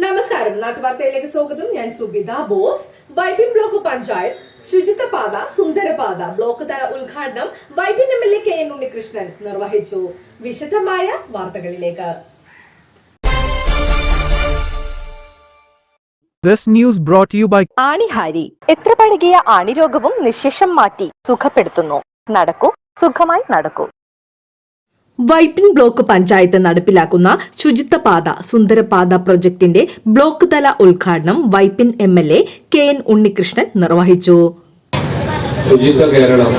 നമസ്കാരം, നാട്ടുവാർത്തയിലേക്ക് സ്വാഗതം. ഞാൻ സുബിത ബോസ്. വൈപ്പിൻ ബ്ലോക്ക് പഞ്ചായത്ത് ശുചിത്വപാത സുന്ദരപാത ബ്ലോക്ക് തല ഉദ്ഘാടനം വൈപ്പിൻ MLA KN ഉണ്ണികൃഷ്ണൻ നിർവഹിച്ചു. വിശദമായ വാർത്തകളിലേക്ക്. This news brought to you by ആണിഹാരി. എത്ര പഴകിയ ആണിരോഗവും നിശേഷം മാറ്റി സുഖപ്പെടുത്തുന്നു. നടക്കൂ, സുഖമായി നടക്കൂ. വൈപ്പിൻ ബ്ലോക്ക് പഞ്ചായത്ത് നടപ്പിലാക്കുന്ന ശുചിത്വപാത സുന്ദരപാത പ്രൊജക്ടിന്റെ ബ്ലോക്ക് തല ഉദ്ഘാടനം വൈപ്പിൻ MLA KN ഉണ്ണികൃഷ്ണൻ നിർവഹിച്ചു. ശുചിത്വ കേരളം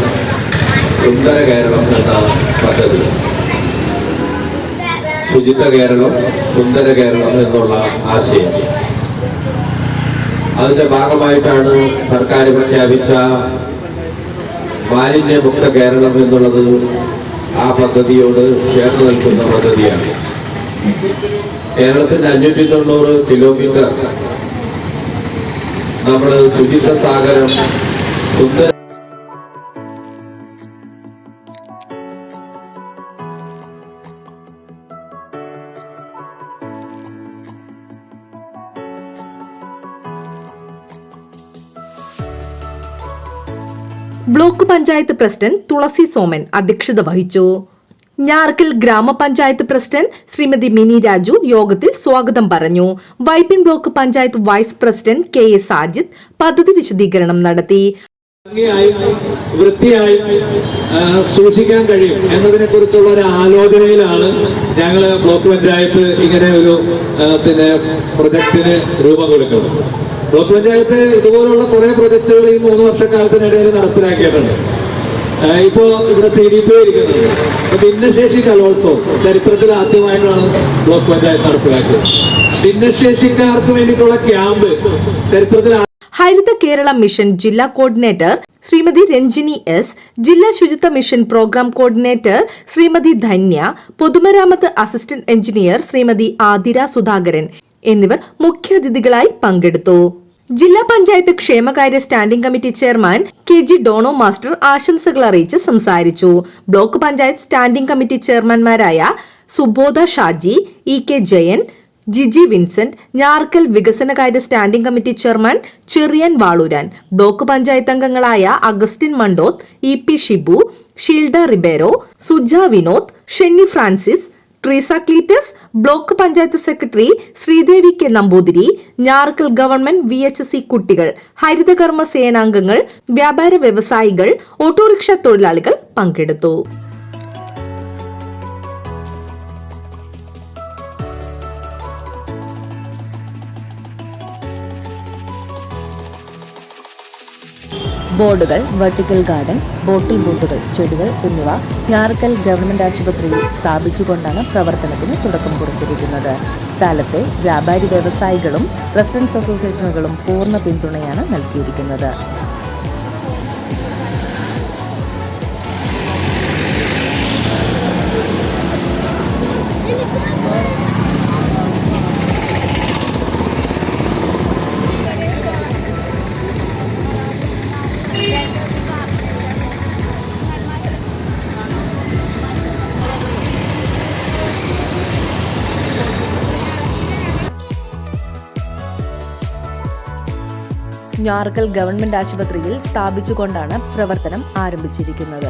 സുന്ദര കേരളം എന്ന പദ്ധതി, ശുചിത്വ കേരളം സുന്ദര കേരളം എന്നുള്ള ആശയം, അതിന്റെ ഭാഗമായിട്ടാണ് സർക്കാർ പ്രഖ്യാപിച്ച മാലിന്യമുക്ത കേരളം എന്നുള്ളത്. ആ പദ്ധതിയോട് ചേർന്ന് നിൽക്കുന്ന പദ്ധതിയാണ്. കേരളത്തിന്റെ 590 കിലോമീറ്റർ നമ്മൾ ശുചിത്വ സാഗരം സുന്ദര ബ്ലോക്ക് പഞ്ചായത്ത് പ്രസിഡന്റ് തുളസി സോമൻ അധ്യക്ഷത വഹിച്ചു. ഞാർക്കൽ ഗ്രാമപഞ്ചായത്ത് പ്രസിഡന്റ് ശ്രീമതി മിനി രാജു യോഗത്തിൽ സ്വാഗതം പറഞ്ഞു. Vypin block panchayat vice president KA Sajid പദ്ധതി വിശദീകരണം നടത്തി. വൃത്തിയായി സൂക്ഷിക്കാൻ കഴിയും എന്നതിനെ കുറിച്ചുള്ള ഒരു ആലോചനയിലാണ് ഞങ്ങൾ ബ്ലോക്ക് പഞ്ചായത്ത് ഇങ്ങനെ ഒരു പ്രൊജക്ടിന് രൂപം കൊടുക്കുന്നത്. ബ്ലോക്ക് പഞ്ചായത്ത് ഇതുപോലുള്ള കുറെ പ്രൊജക്ടുകൾ ഈ 3 വർഷക്കാലത്തിനിടയിൽ നടപ്പിലാക്കിയിട്ടുണ്ട്. ഇപ്പോ ഇവിടെ CDP ഇരിക്കുന്നുണ്ട്. ഭിന്നശേഷി കലോത്സവം ചരിത്രത്തിൽ ആദ്യമായിട്ടാണ് ബ്ലോക്ക് പഞ്ചായത്ത് നടപ്പിലാക്കിയത്. ഭിന്നശേഷിക്കാർക്ക് വേണ്ടിയിട്ടുള്ള ക്യാമ്പ് ചരിത്രത്തിൽ. ഹരിത കേരള മിഷൻ ജില്ലാ കോർഡിനേറ്റർ ശ്രീമതി രഞ്ജിനി S, ജില്ലാ Suchitwa mission program coordinator Srimathi Dhanya, പൊതുമരാമത്ത് അസിസ്റ്റന്റ് എഞ്ചിനീയർ ശ്രീമതി ആതിര സുധാകരൻ എന്നിവർ മുഖ്യാതിഥികളായി പങ്കെടുത്തു. ജില്ലാ പഞ്ചായത്ത് ക്ഷേമകാര്യ standing committee chairman KG Dono master ആശംസകൾ അറിയിച്ച് സംസാരിച്ചു. ബ്ലോക്ക് പഞ്ചായത്ത് സ്റ്റാൻഡിംഗ് കമ്മിറ്റി ചെയർമാൻമാരായ സുബോധ ഷാജി, EK ജയൻ, ജിജി വിൻസെന്റ്, ഞാർക്കൽ വികസനകാര്യ standing committee chairman Cherian Valooran, block panchayat അംഗങ്ങളായ Augustine Mandoth, EP Shibu, Sheelda Ribeiro, Suja Vinod, Shenny Francis, Treesa Cletus, block panchayat secretary Sreedevi K Namboothiri, Njarakkal government VHC കുട്ടികൾ, ഹരിതകർമ്മ സേനാംഗങ്ങൾ, വ്യാപാര വ്യവസായികൾ, ഓട്ടോറിക്ഷ തൊഴിലാളികൾ പങ്കെടുത്തു. ബോർഡുകൾ, വെർട്ടിക്കൽ ഗാർഡൻ, ബോട്ടിൽ ബൂത്തുകൾ, ചെടികൾ എന്നിവ ഞാർക്കൽ ഗവൺമെന്റ് ആശുപത്രിയിൽ സ്ഥാപിച്ചുകൊണ്ടാണ് പ്രവർത്തനത്തിന് തുടക്കം കുറിച്ചിരിക്കുന്നത്. സ്ഥലത്തെ വ്യാപാരി വ്യവസായികളും റെസിഡൻസ് അസോസിയേഷനുകളും പൂർണ്ണ പിന്തുണയാണ് നൽകിയിരിക്കുന്നത്. ഞാർക്കൽ ഗവൺമെന്റ് ആശുപത്രിയിൽ സ്ഥാപിച്ചുകൊണ്ടാണ് പ്രവർത്തനം ആരംഭിച്ചിരിക്കുന്നത്.